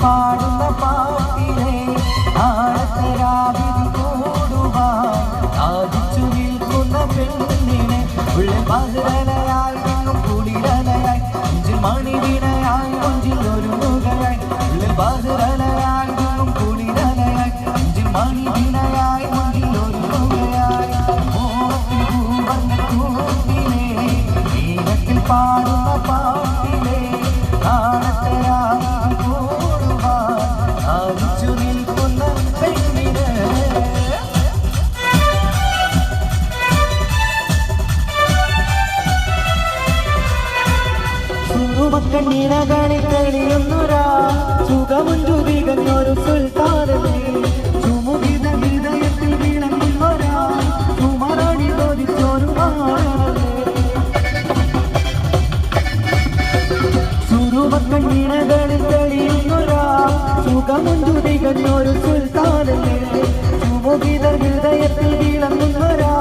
പാടുന്ന പാട്ടിലെ ആഴത്തരാവിധി കൂടുവാൻ ആദിച്ചു നിൽക്കുന്ന പെണ്ണിനെ ഉള്ളിൽ മധുരലയായി നിന്നും കുളിരലയായി നെഞ്ചിൽ മണിവിണയായി കൊഞ്ചിൽ ഒരു മുഖയായി ഉള്ളിൽ മധുരലയായി നിന്നും കുളിരലയായി നെഞ്ചിൽ മണിവിണയായി കൊഞ്ചിൽ ഒരു മുഖയായി മോഹത്തിൽ പൂവർണ്ണ കൂട്ടിലെ നീലത്തിൽ പാടുന്ന പാട്ടിലെ ആഴത്തരാവിധി കൂടുവാൻ ആദിച്ചു നിൽക്കുന്ന പെണ്ണിനെ സുറുമക്കണ്ണീനകളിൽ തെളിയുന്നൊരാ സുഖമുഞ്ചു തികഞ്ഞൊരു സുൽത്താനേ ചുമുകിത ഹൃദയത്തിൽ വിളങ്ങുന്നൊരാ കുമരണി തോതിച്ചൊരു മാനേ സുറുമക്കണ്ണീനകളിൽ തെളിയുന്നൊരാ സുഖമുഞ്ചു തികഞ്ഞൊരു സുൽത്താനേ ചുമുകിത ഹൃദയത്തിൽ വിളങ്ങുന്നൊരാ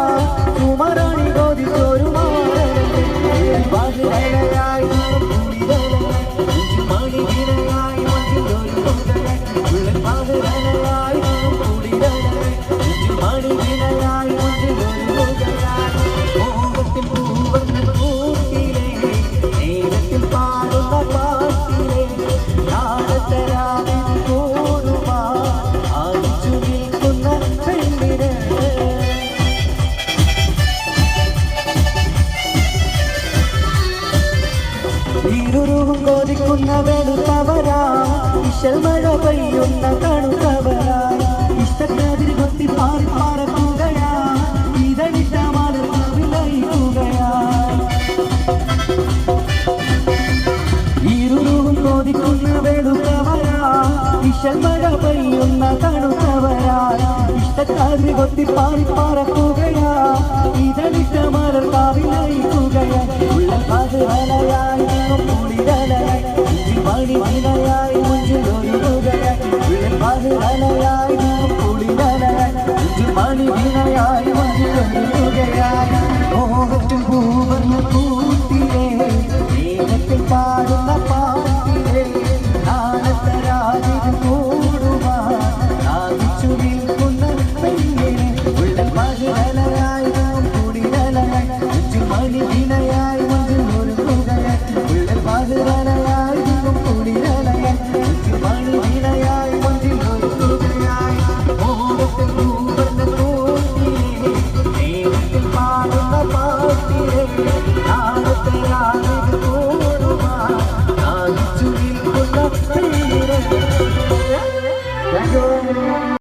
കുമരണി തോതിച്ചൊരു മാനേ ഇരുരുവും കോതിക്കുന്ന വെളുത്തവരാ ഇശൽ മഴ പെയ്യുന്ന തണുത്തവരാ ഇഷ്ടക്കാതിൽ കൊത്തി പാറി പാറക്കുകയാ ഇതളിട്ട മലർന്നവിലയിക്കുകയാ ഇരുരുവും കോതിക്കുന്ന വെളുത്തവരാ ഇശൽ മഴ പെയ്യുന്ന തണുത്തവരാ ഇഷ്ടക്കാതിൽ കൊത്തി പാറി പാറക്കുകയാ ഇതളിട്ട മലർന്നവിലയിക്കുകയാ